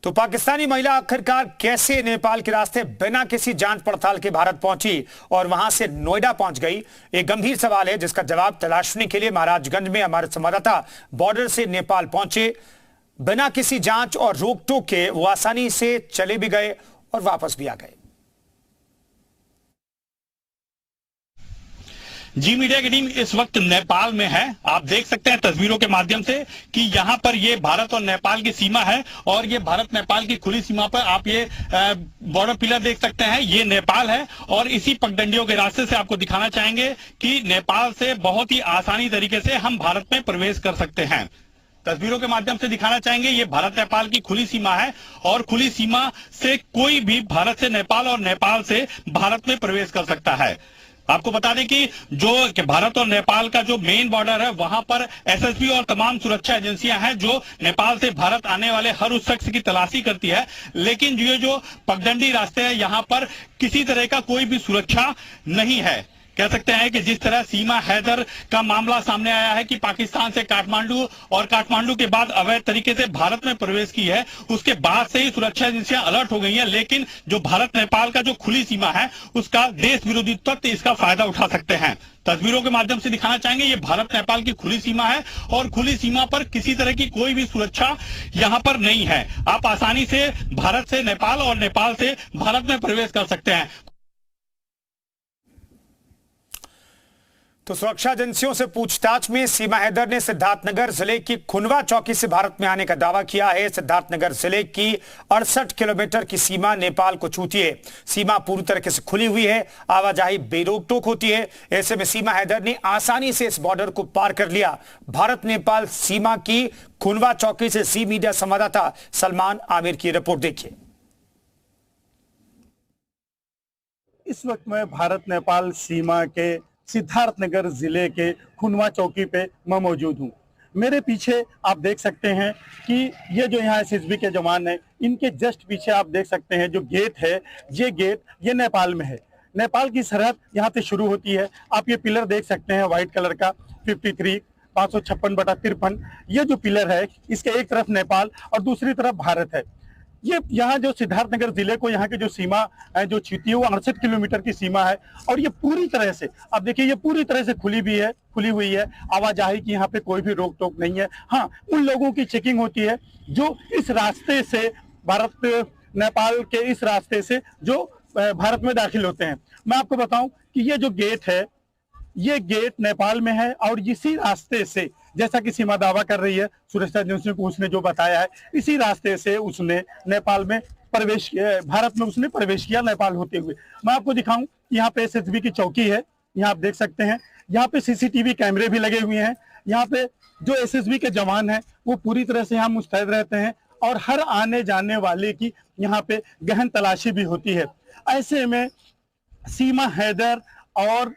तो पाकिस्तानी महिला आखिरकार कैसे नेपाल के रास्ते बिना किसी जांच पड़ताल के भारत पहुंची और वहां से नोएडा पहुंच गई? एक गंभीर सवाल है जिसका जवाब तलाशने के लिए महाराजगंज में हमारे संवाददाता बॉर्डर से नेपाल पहुंचे। बिना किसी जांच और रोक टोक के वो आसानी से चले भी गए और वापस भी आ गए। जी मीडिया की टीम इस वक्त नेपाल में है। आप देख सकते हैं तस्वीरों के माध्यम से कि यहाँ पर ये भारत और नेपाल की सीमा है और ये भारत नेपाल की खुली सीमा पर आप ये बॉर्डर पिलर देख सकते हैं, ये नेपाल है। और इसी पगडंडियों के रास्ते से आपको दिखाना चाहेंगे कि नेपाल से बहुत ही आसानी तरीके से हम भारत में प्रवेश कर सकते हैं। तस्वीरों के माध्यम से दिखाना चाहेंगे ये भारत नेपाल की खुली सीमा है और खुली सीमा से कोई भी भारत से नेपाल और नेपाल से भारत में प्रवेश कर सकता है। आपको बता दें कि भारत और नेपाल का जो मेन बॉर्डर है वहां पर एसएसबी और तमाम सुरक्षा एजेंसियां हैं जो नेपाल से भारत आने वाले हर उस शख्स की तलाशी करती है। लेकिन ये जो पगडंडी रास्ते हैं यहाँ पर किसी तरह का कोई भी सुरक्षा नहीं है। कह सकते हैं कि जिस तरह सीमा हैदर का मामला सामने आया है कि पाकिस्तान से काठमांडू और काठमांडू के बाद अवैध तरीके से भारत में प्रवेश की है, उसके बाद से ही सुरक्षा एजेंसियां अलर्ट हो गई हैं। लेकिन जो भारत नेपाल का जो खुली सीमा है उसका देश विरोधी तत्व इसका फायदा उठा सकते हैं। तस्वीरों के माध्यम से दिखाना चाहेंगे ये भारत नेपाल की खुली सीमा है और खुली सीमा पर किसी तरह की कोई भी सुरक्षा यहाँ पर नहीं है। आप आसानी से भारत से नेपाल और नेपाल से भारत में प्रवेश कर सकते हैं। तो सुरक्षा एजेंसियों से पूछताछ में सीमा हैदर ने सिद्धार्थनगर जिले की खुनवा चौकी से भारत में आने का दावा किया है। सिद्धार्थनगर जिले की 68 किलोमीटर की सीमा नेपाल को छूती है। सीमा पूरी तरीके से खुली हुई है, आवाजाही बेरोक टोक होती है। ऐसे में सीमा हैदर ने आसानी से इस बॉर्डर को पार कर लिया। भारत नेपाल सीमा की खुनवा चौकी से जी मीडिया संवाददाता सलमान आमिर की रिपोर्ट देखिए। इस वक्त मैं भारत नेपाल सीमा के सिद्धार्थनगर जिले के खुनवा चौकी पे मैं मौजूद हूँ। मेरे पीछे आप देख सकते हैं कि ये जो यहाँ एसएसबी के जवान हैं, इनके जस्ट पीछे आप देख सकते हैं जो गेट है, ये गेट ये नेपाल में है। नेपाल की सरहद यहाँ से शुरू होती है। आप ये पिलर देख सकते हैं व्हाइट कलर का 53 556/53। ये जो पिलर है इसके एक तरफ नेपाल और दूसरी तरफ भारत है। ये यहाँ जो सिद्धार्थनगर जिले को यहाँ की जो सीमा है जो छूती है वो 68 किलोमीटर की सीमा है और ये पूरी तरह से आप देखिए ये पूरी तरह से खुली हुई है। आवाजाही की यहाँ पे कोई भी रोक टोक नहीं है। हाँ, उन लोगों की चेकिंग होती है जो इस रास्ते से भारत नेपाल के इस रास्ते से जो भारत में दाखिल होते हैं। मैं आपको बताऊं कि ये जो गेट है ये गेट नेपाल में है और इसी रास्ते से, जैसा कि सीमा दावा कर रही है, सुरक्षा एजेंसियों को उसने जो बताया है, इसी रास्ते से उसने नेपाल में प्रवेश किया, भारत में उसने प्रवेश किया नेपाल होते हुए। मैं आपको दिखाऊं यहाँ पे एसएसबी की चौकी है, यहाँ आप देख सकते हैं। यहाँ पे सीसीटीवी कैमरे भी लगे हुए हैं। यहाँ पे जो एसएसबी के जवान हैं वो पूरी तरह से यहाँ मुस्तैद रहते हैं और हर आने जाने वाले की यहाँ पे गहन तलाशी भी होती है। ऐसे में सीमा हैदर और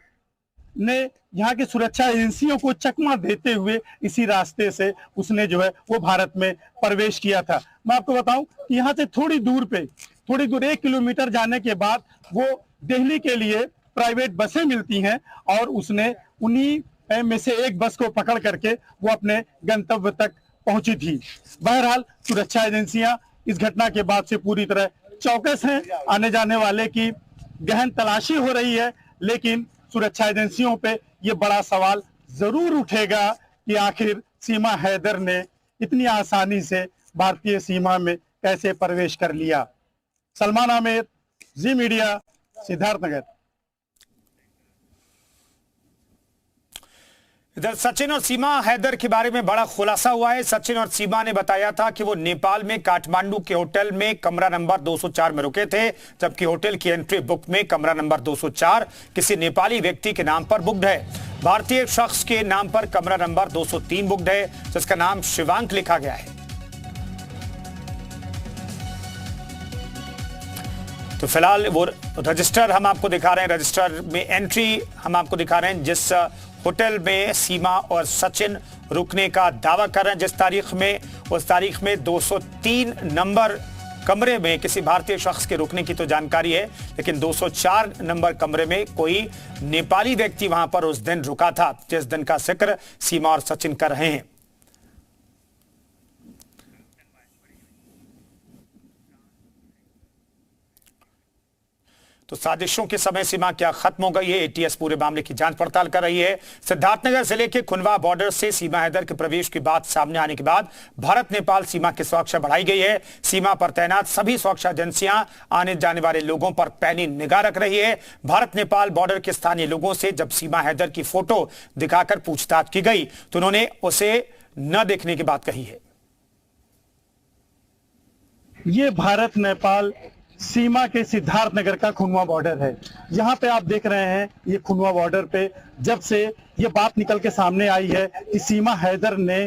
ने यहाँ की सुरक्षा एजेंसियों को चकमा देते हुए इसी रास्ते से उसने जो है वो भारत में प्रवेश किया था। मैं आपको बताऊं कि यहाँ से थोड़ी दूर 1 किलोमीटर जाने के बाद वो दिल्ली के लिए प्राइवेट बसें मिलती हैं और उसने उन्हीं में से एक बस को पकड़ करके वो अपने गंतव्य तक पहुंची थी। बहरहाल सुरक्षा एजेंसियां इस घटना के बाद से पूरी तरह चौकस हैं। आने जाने वाले की गहन तलाशी हो रही है, लेकिन सुरक्षा एजेंसियों पे ये बड़ा सवाल जरूर उठेगा कि आखिर सीमा हैदर ने इतनी आसानी से भारतीय सीमा में कैसे प्रवेश कर लिया। सलमान आमिर, जी मीडिया, सिद्धार्थनगर। इधर सचिन और सीमा हैदर के बारे में बड़ा खुलासा हुआ है। सचिन और सीमा ने बताया था कि वो नेपाल में काठमांडू के होटल में कमरा नंबर 204 में रुके थे, जबकि होटल की एंट्री बुक में कमरा नंबर 204 किसी नेपाली व्यक्ति के नाम पर बुक्ड है। भारतीय शख्स के नाम पर कमरा नंबर 203 बुक्ड है, जिसका नाम शिवांक लिखा गया है। तो फिलहाल वो रजिस्टर हम आपको दिखा रहे हैं, रजिस्टर में एंट्री हम आपको दिखा रहे हैं जिस होटल में सीमा और सचिन रुकने का दावा कर रहे हैं जिस तारीख में, उस तारीख में 203 नंबर कमरे में किसी भारतीय शख्स के रुकने की तो जानकारी है, लेकिन 204 नंबर कमरे में कोई नेपाली व्यक्ति वहां पर उस दिन रुका था जिस दिन का जिक्र सीमा और सचिन कर रहे हैं। तो साजिशों की समय सीमा क्या खत्म हो गई है? एटीएस पूरे मामले की जांच पड़ताल कर रही है। सिद्धार्थनगर जिले के खुनवा बॉर्डर से सीमा हैदर के प्रवेश की बात सामने आने के बाद भारत नेपाल सीमा की सुरक्षा बढ़ाई गई है। सीमा पर तैनात सभी सुरक्षा एजेंसियां आने जाने वाले लोगों पर पैनी निगाह रख रही है। भारत नेपाल बॉर्डर के स्थानीय लोगों से जब सीमा हैदर की फोटो दिखाकर पूछताछ की गई तो उन्होंने उसे न देखने की बात कही है। ये भारत नेपाल सीमा के सिद्धार्थनगर का खुनवा बॉर्डर है। यहाँ पे आप देख रहे हैं ये खुनवा बॉर्डर पे जब से ये बात निकल के सामने आई है कि सीमा हैदर ने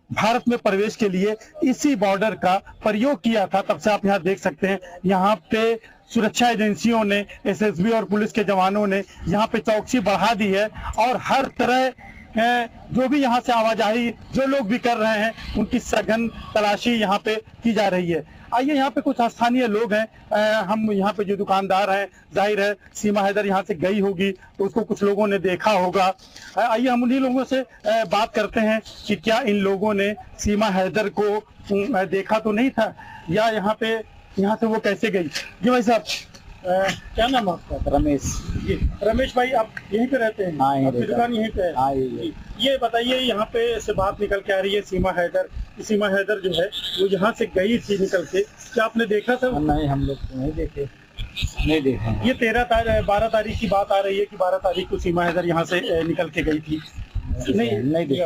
भारत में प्रवेश के लिए इसी बॉर्डर का प्रयोग किया था, तब से आप यहाँ देख सकते हैं यहाँ पे सुरक्षा एजेंसियों ने, एसएसबी और पुलिस के जवानों ने यहाँ पे चौकसी बढ़ा दी है और हर तरह जो भी यहाँ से आवाजाही जो लोग भी कर रहे हैं उनकी सघन तलाशी यहाँ पे की जा रही है। आइए यहाँ पे कुछ स्थानीय लोग हैं, हम यहाँ पे जो दुकानदार हैं, जाहिर है सीमा हैदर यहाँ से गई होगी तो उसको कुछ लोगों ने देखा होगा। आइए हम उन्हीं लोगों से बात करते हैं कि क्या इन लोगों ने सीमा हैदर को देखा तो नहीं था या यहाँ से वो कैसे गई। जी भाई साहब, क्या नाम है आपका? रमेश जी रमेश भाई, आप यहीं पे रहते हैं? हाँ, आपकी दुकान यहीं पे है? हाँ, ये बताइए, यहाँ पे से बात निकल के आ रही है सीमा हैदर जो है वो यहाँ से गई थी निकल के, क्या आपने देखा था? नहीं, हम लोग तो नहीं देखे। ये 12 तारीख की बात आ रही है कि 12 तारीख को सीमा हैदर यहाँ से निकल के गई थी। नहीं देखा।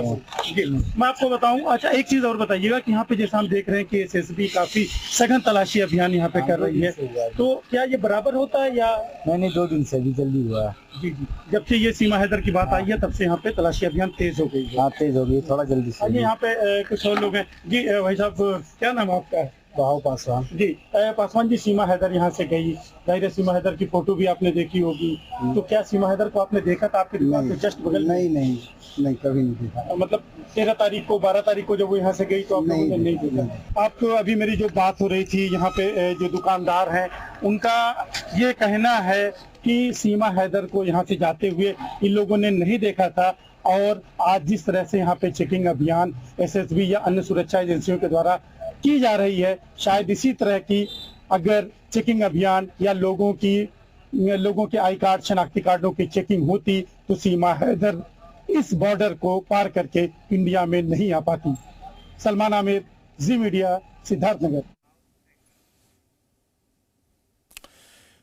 मैं आपको बताऊं, अच्छा एक चीज और बताइएगा कि यहाँ पे जैसा हम देख रहे हैं कि एसएसबी काफी सघन तलाशी अभियान यहाँ पे कर रही है, तो क्या ये बराबर होता है या नहीं? 2 दिन से भी जल्दी हुआ। जी, जब से ये सीमा हैदर की बात आई है तब से यहाँ पे तलाशी अभियान तेज हो गई है। हाँ, तेज हो गई, थोड़ा जल्दी से। यहाँ पे कुछ और लोग हैं। जी भाई साहब, क्या नाम है आपका? बाहु पासवान। जी पासवान जी, सीमा हैदर यहाँ से गई, जाहिर सीमा हैदर की फोटो भी आपने देखी होगी, तो क्या सीमा हैदर को आपने देखा था आपके दुकान के जस्ट बगल? नहीं, कभी नहीं देखा। मतलब 13 तारीख को 12 तारीख को जब वो यहाँ से गई तो आप लोगों ने नहीं देखा। आपको अभी मेरी जो बात हो रही थी, यहाँ पे जो दुकानदार हैं उनका ये कहना है कि सीमा हैदर को यहाँ से जाते हुए इन लोगों ने नहीं देखा था और आज जिस तरह से यहाँ पे चेकिंग अभियान एसएसबी या अन्य सुरक्षा एजेंसियों के द्वारा की जा रही है, शायद इसी तरह की अगर चेकिंग अभियान या लोगों के आई कार्ड, शनाख्ती कार्डों की चेकिंग होती तो सीमा हैदर इस बॉर्डर को पार करके इंडिया में नहीं आ पाती। सलमान आमिर, जी मीडिया, सिद्धार्थनगर।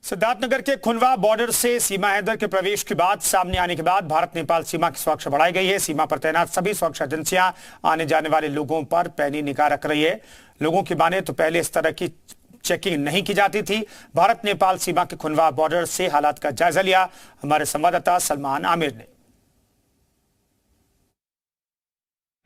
सिद्धार्थनगर के खुनवा बॉर्डर से सीमा हैदर के प्रवेश की बात सामने आने के बाद भारत नेपाल सीमा की सुरक्षा बढ़ाई गई है। सीमा पर तैनात सभी सुरक्षा एजेंसियां आने जाने वाले लोगों पर पैनी निगाह रख रही है। लोगों की माने तो पहले इस तरह की चेकिंग नहीं की जाती थी। भारत नेपाल सीमा के खुनवा बॉर्डर से हालात का जायजा लिया हमारे संवाददाता सलमान आमिर ने।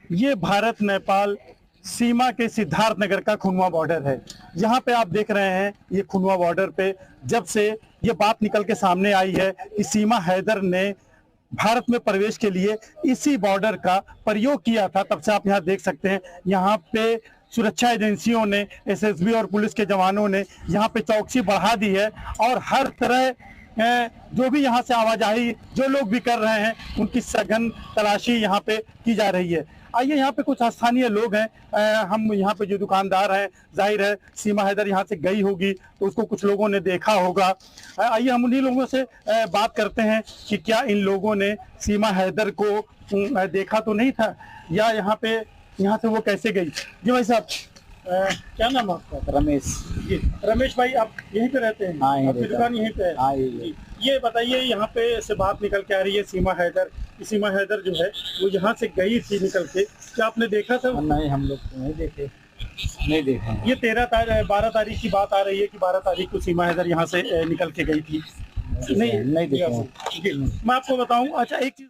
ये भारत नेपाल सीमा के सिद्धार्थनगर का खुनवा बॉर्डर है। यहाँ पे आप देख रहे हैं ये खुनवा बॉर्डर पे जब से ये बात निकल के सामने आई है कि सीमा हैदर ने भारत में प्रवेश के लिए इसी बॉर्डर का प्रयोग किया था, तब से आप यहाँ देख सकते हैं यहाँ पे सुरक्षा एजेंसियों ने, एसएसबी और पुलिस के जवानों ने यहाँ पे चौकसी बढ़ा दी है और हर तरह जो भी यहाँ से आवाजाही जो लोग भी कर रहे हैं उनकी सघन तलाशी यहाँ पे की जा रही है। आइए यहाँ पे कुछ स्थानीय लोग हैं, हम यहाँ पे जो दुकानदार हैं, जाहिर है सीमा हैदर यहाँ से गई होगी तो उसको कुछ लोगों ने देखा होगा। आइए हम उन्हीं लोगों से बात करते हैं कि क्या इन लोगों ने सीमा हैदर को देखा तो नहीं था या यहाँ से वो कैसे गई। जी भाई साहब, क्या नाम है आपका? रमेश। जी रमेश भाई, आप यहीं पे रहते हैं? हाँ, आपकी दुकान यहीं पे है? हाँ, ये बताइए, यहाँ पे से बात निकल के आ रही है सीमा हैदर जो है वो यहाँ से गई थी निकल के, क्या आपने देखा था? नहीं, हम लोग तो नहीं देखे। ये 12 तारीख की बात आ रही है कि 12 तारीख को सीमा हैदर यहाँ से निकल के गई थी। नहीं देखा। मैं आपको बताऊं, अच्छा एक चीज